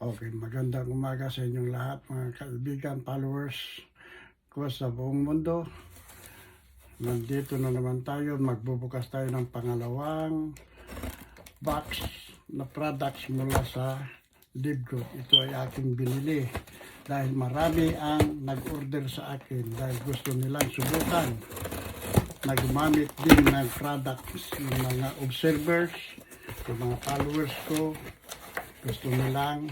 Okay, magandang umaga sa inyong lahat, mga kaibigan, followers ko sa buong mundo. Nandito na naman tayo, magbubukas tayo ng pangalawang box na products mula sa Libgood. Ito ay aking binili dahil marami ang nag-order sa akin dahil gusto nilang subukan na gumamit din ng products ng mga observers, yung mga followers ko. Gusto nilang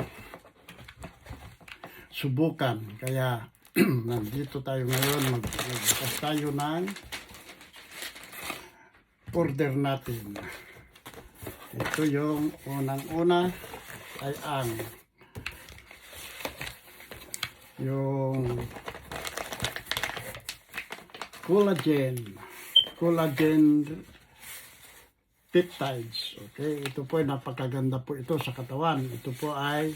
subukan. Kaya nandito tayo ngayon, magbukas tayo ng order natin. Ito yung unang-una ay yung collagen peptides. Okay, ito po ay napakaganda po ito sa katawan. Ito po ay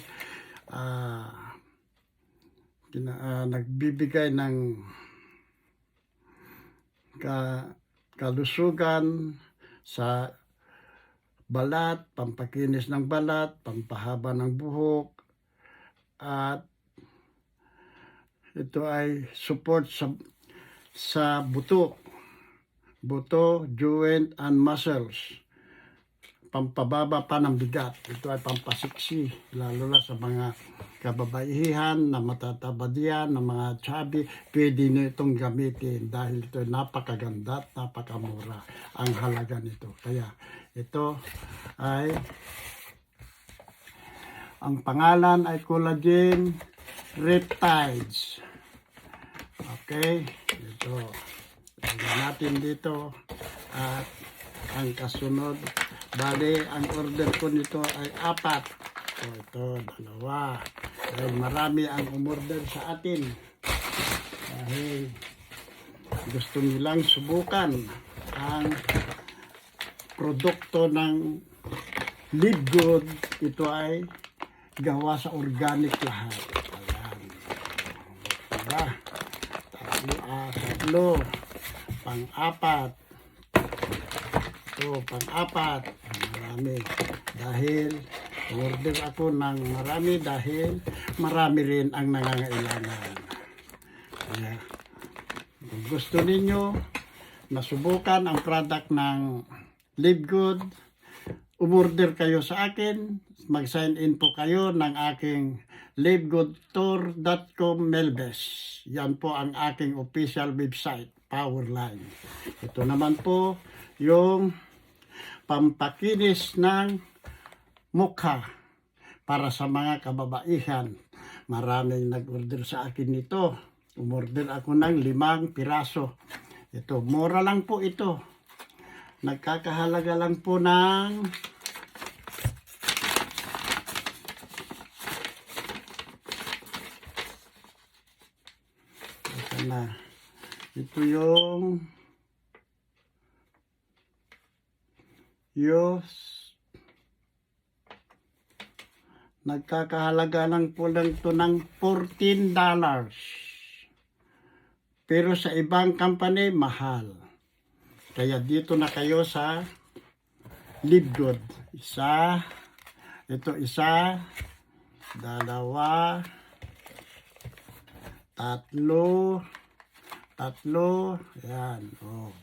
nagbibigay ng kalusugan sa balat, pampakinis ng balat, pampahaba ng buhok, at ito ay support sa buto, joint and muscles, pampababa pa ng bigat. Ito ay pampasiksi, lalo na sa mga kababaihan na matatabad yan, na mga chubby. Pwede nyo itong gamitin dahil ito ay napakaganda at napakamura ang halaga nito. Kaya ito ay, ang pangalan ay Collagen Peptides. Okay, ito lagyan natin dito. At ang kasunod, bali ang order ko nito ay 4. So ito, 2. Dahil marami ang umorder sa atin. Dahil gusto nilang subukan ang produkto ng Libgood. Ito ay gawa sa organic lahat. Ayan. Diba? Tatlo. Pang-4. Ito, pang-4. Marami. Dahil order ako ng marami dahil marami rin ang nangangailangan. Kaya, kung gusto ninyo masubukan ang product ng Libgood, umorder kayo sa akin. Mag-sign in po kayo ng aking libgoodtour.com Melbes. Yan po ang aking official website, Powerline. Ito naman po yung pampakinis ng mukha para sa mga kababaihan. Maraming nag-order sa akin nito. Umorder ako ng 5 piraso. Ito, mura lang po ito. Nagkakahalaga lang po ng ito yung nagkakahalaga lang po lang ito ng $14. Pero sa ibang company, mahal. Kaya dito na kayo sa Libgood. Ito 1, 2, 3. Yan.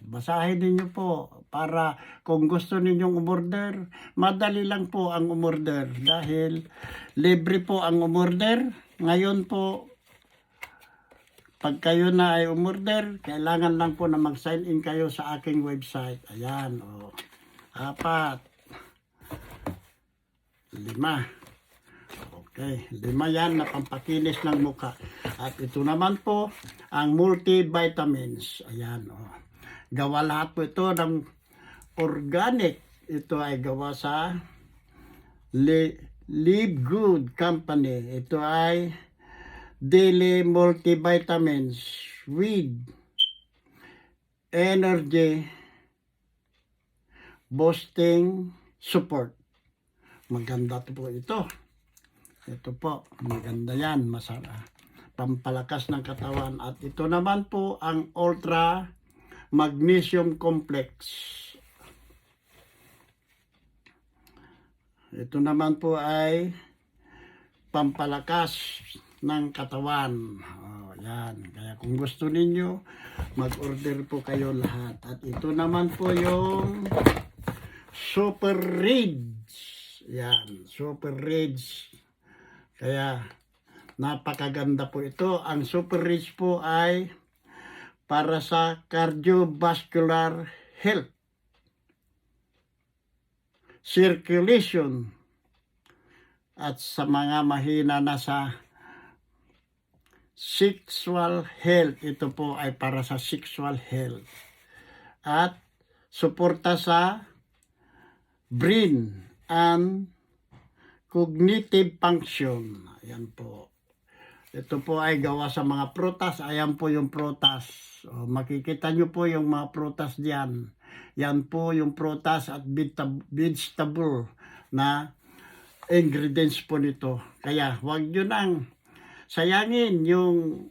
Basahin niyo po para kung gusto ninyong umorder, madali lang po ang umorder dahil libre po ang umorder. Ngayon po, pag kayo na ay umorder, kailangan lang po na mag-sign in kayo sa aking website. Ayan, 4, 5. Okay, 5 yan na pampakinis ng mukha. At ito naman po, ang multivitamins. Ayan, gawa lahat po ito ng organic. Ito ay gawa sa Libgood Company. Ito ay daily multivitamins with energy boosting support. Maganda po ito. Ito po, maganda yan. Pampalakas ng katawan. At ito naman po ang Ultra Magnesium Complex. Ito naman po ay pampalakas ng katawan. Yan. Kaya kung gusto ninyo, mag-order po kayo lahat. At ito naman po yung Super Reds. Yan, Super Reds. Kaya napakaganda po ito. Ang Super Reds po ay para sa cardiovascular health, circulation, at sa mga mahina na sa sexual health. Ito po ay para sa sexual health. At suporta sa brain and cognitive function. Ayan po. Ito po ay gawa sa mga prutas. Ayan po yung prutas. Makikita nyo po yung mga prutas diyan. Yan po yung prutas at vegetable na ingredients po nito. Kaya huwag nyo nang sayangin yung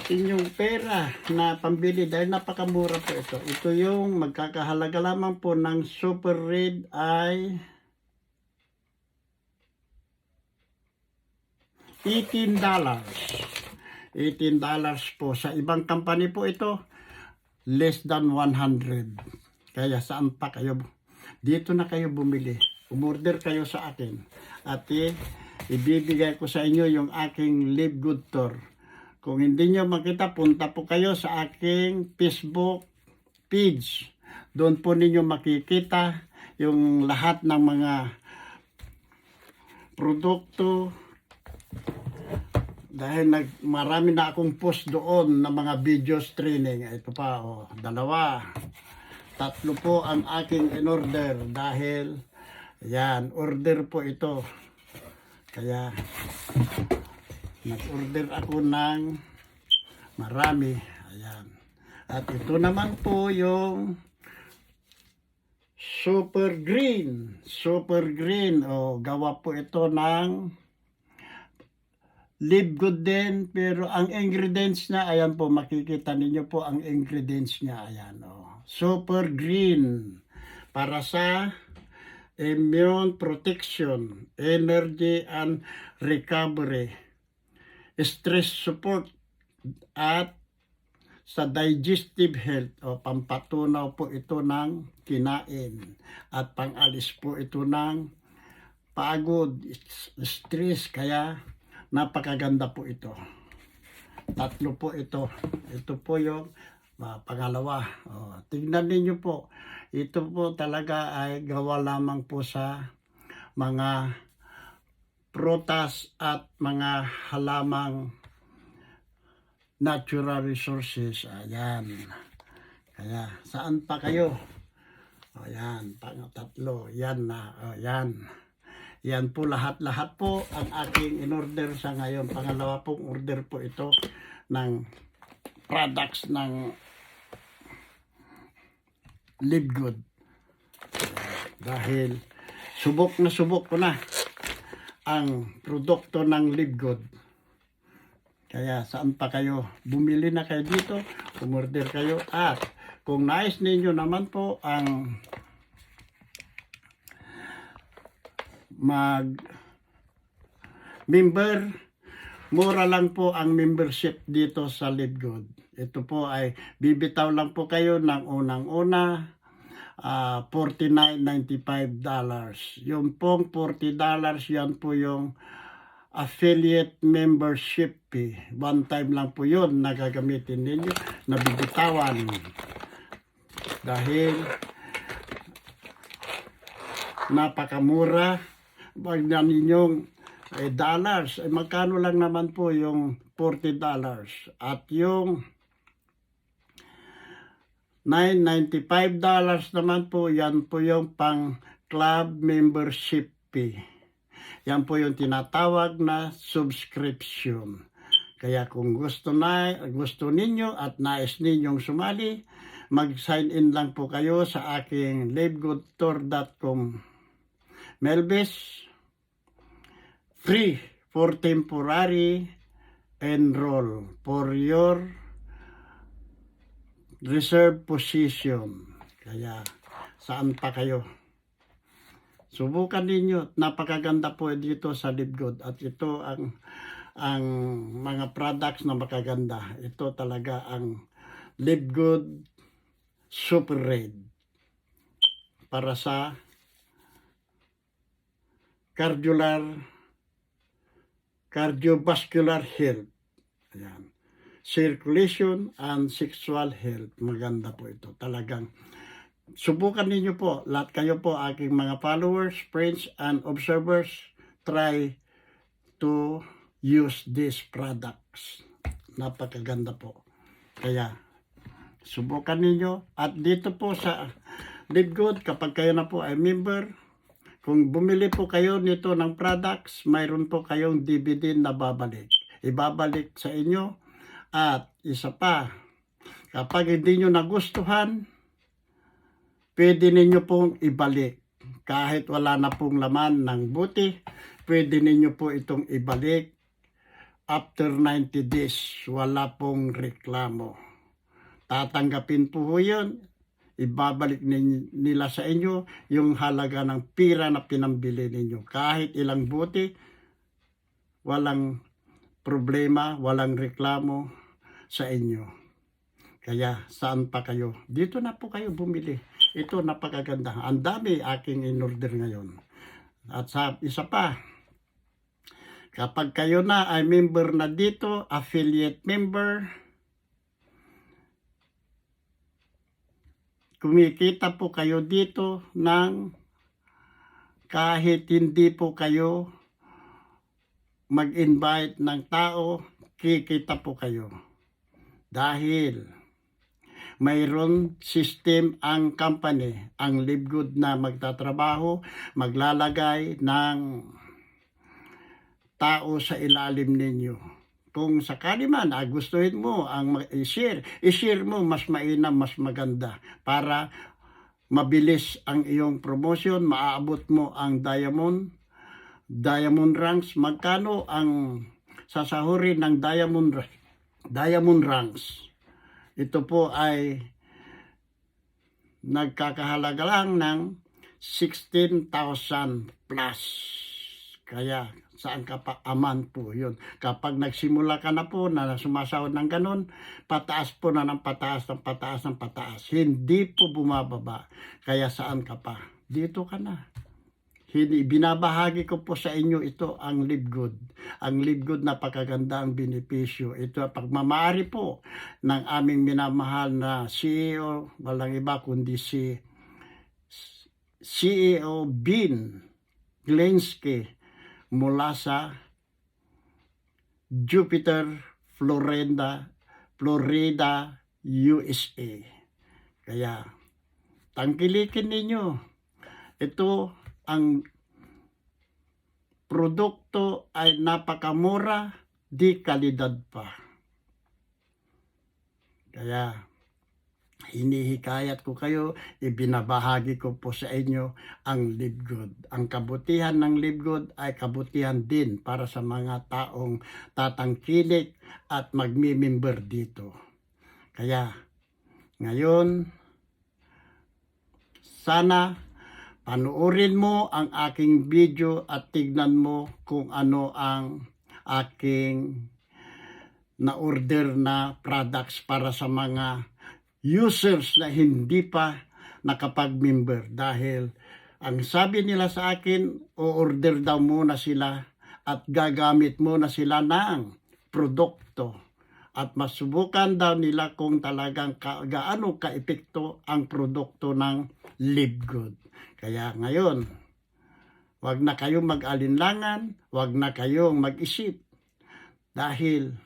inyong pera na pambili dahil napakamura po ito. Ito yung magkakahalaga lamang po ng Super Red ay $18. $18 po. Sa ibang company po ito, less than 100. Kaya saan pa kayo? Dito na kayo bumili. Umorder kayo sa akin. At ibibigay ko sa inyo yung aking Live Good Tour. Kung hindi nyo makita, punta po kayo sa aking Facebook page. Doon po ninyo makikita yung lahat ng mga produkto. Dahil marami na akong post doon na mga videos training. Ito pa, 2. 3 po ang aking in-order dahil yan, order po ito. Kaya nag-order ako ng marami. Ayan. At ito naman po yung Super Green. Super Green. Gawa po ito ng Live Good din. Pero ang ingredients niya, ayan po, makikita ninyo po ang ingredients niya. Ayan. Super Green. Para sa immune protection, energy and recovery, stress support, at sa digestive health. Pampatunaw po ito ng kinain at pangalis po ito ng pagod, stress. Kaya napakaganda po ito. 3 po ito. Ito po yung pangalawa. Tingnan ninyo po. Ito po talaga ay gawa lamang po sa mga prutas at mga halamang natural resources. Ayan. Kaya saan pa kayo? Ayan, 3. Yan na. Ayan. Yan po lahat-lahat po ang aking in-order sa ngayon. Pangalawa pong order po ito ng products ng Live Good. Dahil subok ko na ang produkto ng Live Good. Kaya saan pa kayo? Bumili na kayo dito, umorder kayo. At kung nais ninyo naman po ang member, mura lang po ang membership dito sa Live Good. Ito po ay bibitaw lang po kayo ng unang-una, $49.95. Yung pong $40, yan po yung affiliate membership fee. One time lang po yun na gagamitin ninyo, na bibitawan. Dahil napakamura. Wag na ninyong dollars. Magkano lang naman po yung $40. At yung $9.95 naman po, yan po yung pang club membership fee. Yan po yung tinatawag na subscription. Kaya kung gusto ninyo at nais ninyong sumali, mag-sign in lang po kayo sa aking livegoodtour.com. Melbis, free for temporary enroll for your reserve position. Kaya saan pa kayo? Subukan ninyo. Napakaganda po dito sa Live Good. At ito ang mga products na makaganda. Ito talaga ang Live Good Super Red para sa cardiovascular health. Ayan. Circulation and sexual health. Maganda po ito. Talagang subukan ninyo po. Lahat kayo po, aking mga followers, friends, and observers, try to use these products. Napakaganda po. Kaya, subukan ninyo. At dito po sa Live Good, kapag kayo na po ay member, kung bumili po kayo nito ng products, mayroon po kayong DVD na babalik. Ibabalik sa inyo. At isa pa, kapag hindi nyo nagustuhan, pwede ninyo pong ibalik. Kahit wala na pong laman ng buti, pwede ninyo po itong ibalik. After 90 days, wala pong reklamo. Tatanggapin po yun. Ibabalik nila sa inyo yung halaga ng pira na pinambili ninyo. Kahit ilang buti, walang problema, walang reklamo sa inyo. Kaya saan pa kayo? Dito na po kayo bumili. Ito napakaganda. Ang dami aking in-order ngayon. At sa isa pa, kapag kayo na ay member na dito, affiliate member, kumikita po kayo dito ng kahit hindi po kayo mag-invite ng tao, kikita po kayo. Dahil mayroon system ang company, ang Live Good na magtatrabaho, maglalagay ng tao sa ilalim ninyo. Kung sakali man gustuhin mo ang i-share mo mas mainam, mas maganda para mabilis ang iyong promotion, maaabot mo ang diamond ranks. Magkano ang sasahurin ng diamond ranks? Ito po ay nagkakahalaga lang ng 16,000 plus. Kaya saan ka pa aman po yun. Kapag nagsimula ka na po na sumasahod ng ganun, pataas po na ng pataas, ng pataas, ng pataas. Hindi po bumababa. Kaya saan ka pa? Dito ka na. Binabahagi ko po sa inyo ito ang Live Good. Ang Live Good, napakaganda ang benepisyo. Ito ang pagmamahari po ng aming minamahal na CEO, walang iba kundi si CEO Bean Glensky mula sa Jupiter, Florida, USA. Kaya, tangkilikin ninyo. Ito, ang produkto ay napakamura, di kalidad pa. Kaya, hinihikayat ko kayo, ibinabahagi ko po sa inyo ang Live Good. Ang kabutihan ng Live Good ay kabutihan din para sa mga taong tatangkilik at magmi-member dito. Kaya, ngayon, sana panoorin mo ang aking video at tignan mo kung ano ang aking na-order na products para sa mga users na hindi pa nakapag-member. Dahil ang sabi nila sa akin, o-order daw muna sila at gagamit muna sila ng produkto. At masubukan daw nila kung talagang gaano ka-epekto ang produkto ng Live Good. Kaya ngayon, wag na kayong mag-alinlangan, wag na kayong mag-isip. Dahil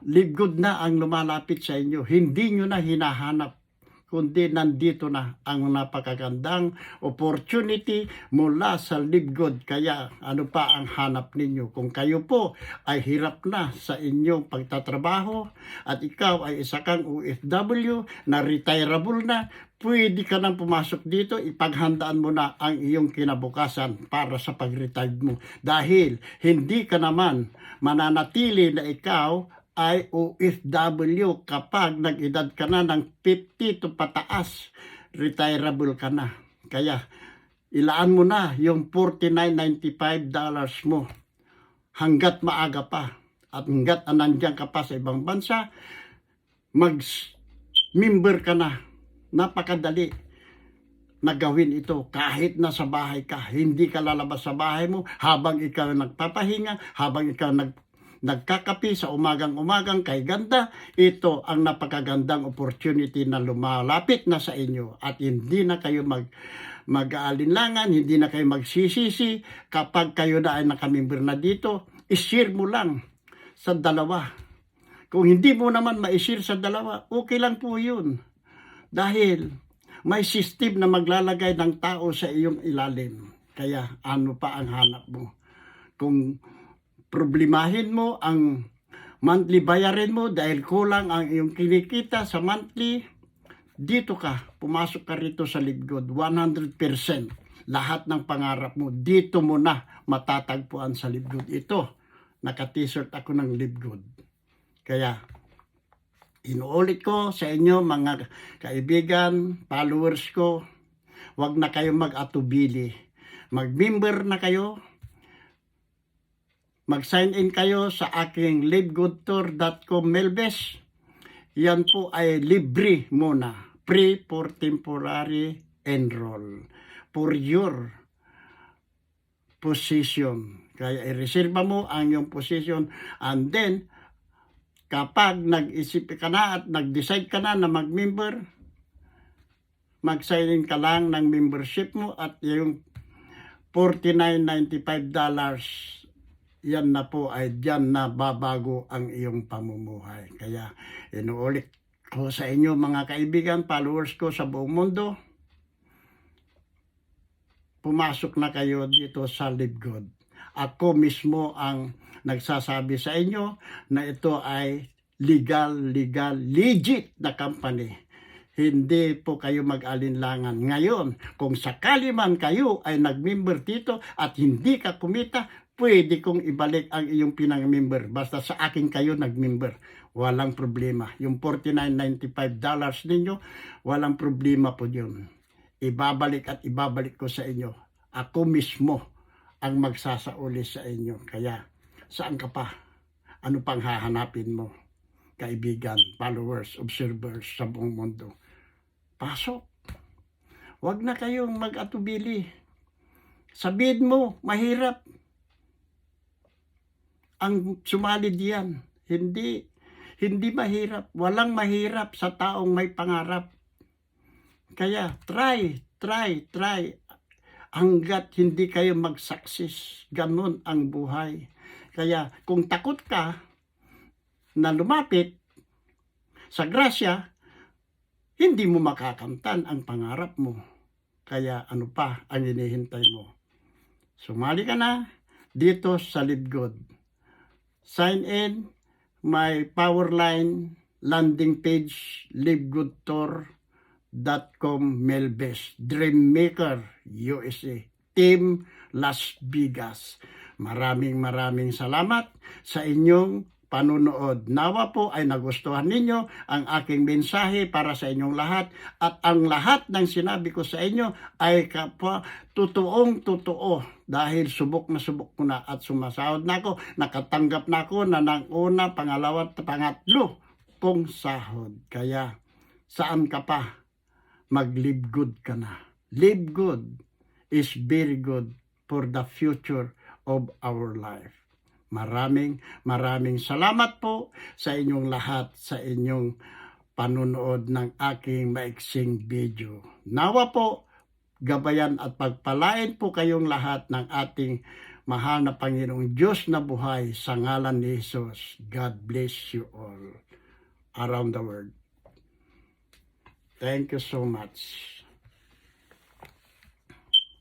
Live Good na ang lumalapit sa inyo. Hindi nyo na hinahanap, kundi nandito na ang napakagandang opportunity mula sa Live Good. Kaya ano pa ang hanap ninyo? Kung kayo po ay hirap na sa inyong pagtatrabaho at ikaw ay isa kang OFW na retireable na, pwede ka nang pumasok dito, ipaghandaan mo na ang iyong kinabukasan para sa pag-retire mo. Dahil hindi ka naman mananatili na ikaw ay OFW kapag nag-edad ka na ng 50 to pataas, retireable ka na. Kaya ilaan mo na yung $49.95 mo hanggat maaga pa at hanggat nandiyan ka pa sa ibang bansa, mag-member ka na. Napakadali na gawin ito kahit nasa bahay ka. Hindi ka lalabas sa bahay mo habang ikaw nagpapahinga, habang ikaw nagkakape sa umagang-umagang kay ganda. Ito ang napakagandang opportunity na lumalapit na sa inyo at hindi na kayo mag-aalinlangan, hindi na kayo magsisisi kapag kayo na ay nakamember na dito. I-share mo lang sa dalawa. Kung hindi mo naman ma-share sa dalawa, okay lang po yun. Dahil may system na maglalagay ng tao sa iyong ilalim. Kaya ano pa ang hanap mo? Kung problemahin mo ang monthly bayarin mo dahil kulang ang iyong kinikita sa monthly, dito ka, pumasok ka rito sa LiveGood, 100%. Lahat ng pangarap mo, dito mo na matatagpuan sa LiveGood. Ito, naka-t-shirt ako ng LiveGood. Kaya, inuulit ko sa inyo mga kaibigan, followers ko, huwag na kayong mag-atubili. Mag-member na kayo, mag-sign in kayo sa aking livegoodtour.com Melbes. Yan po ay libre muna. Free for temporary enroll. For your position. Kaya i-reserva mo ang iyong position and then kapag nag-isip ka na at nag-decide ka na mag-member, mag-sign in ka lang ng membership mo at yung $49.95 yan na po ay diyan na babago ang iyong pamumuhay. Kaya inuulit ko sa inyo mga kaibigan, followers ko sa buong mundo, pumasok na kayo dito sa LiveGood. Ako mismo ang nagsasabi sa inyo na ito ay legal, legit na company. Hindi po kayo mag-alinlangan. Ngayon, kung sakali man kayo ay nag-member dito at hindi ka kumita, pwede kong ibalik ang iyong pinang-member. Basta sa akin kayo nag-member. Walang problema. Yung $49.95 ninyo, walang problema po yun. Ibabalik at ibabalik ko sa inyo. Ako mismo ang magsasauli sa inyo. Kaya, saan ka pa? Ano pang hahanapin mo? Kaibigan, followers, observers sa buong mundo. Pasok. Huwag na kayong mag-atubili. Sabihin mo, mahirap ang sumali diyan. Hindi mahirap. Walang mahirap sa taong may pangarap. Kaya try. Hanggat hindi kayo mag-success. Ganun ang buhay. Kaya kung takot ka na lumapit sa grasya, hindi mo makakamtan ang pangarap mo. Kaya ano pa ang hinihintay mo? Sumali ka na dito sa LiveGood. Sign in my Powerline landing page, livegoodtour.com Melbes, Dreammaker USA, Team Las Vegas. Maraming salamat sa inyong panunood. Nawa po ay nagustuhan ninyo ang aking mensahe para sa inyong lahat at ang lahat ng sinabi ko sa inyo ay totoong totoo dahil subok na subok ko na at sumasahod na ako, nakatanggap na ako na ng una, pangalawa at pangatlo kong sahod. Kaya saan ka pa? Mag-live good ka na. Live good is very good for the future of our life. Maraming salamat po sa inyong lahat, sa inyong panunood ng aking maiksing video. Nawa po, gabayan at pagpalain po kayong lahat ng ating mahal na Panginoong Diyos na buhay sa ngalan ni Jesus. God bless you all around the world. Thank you so much.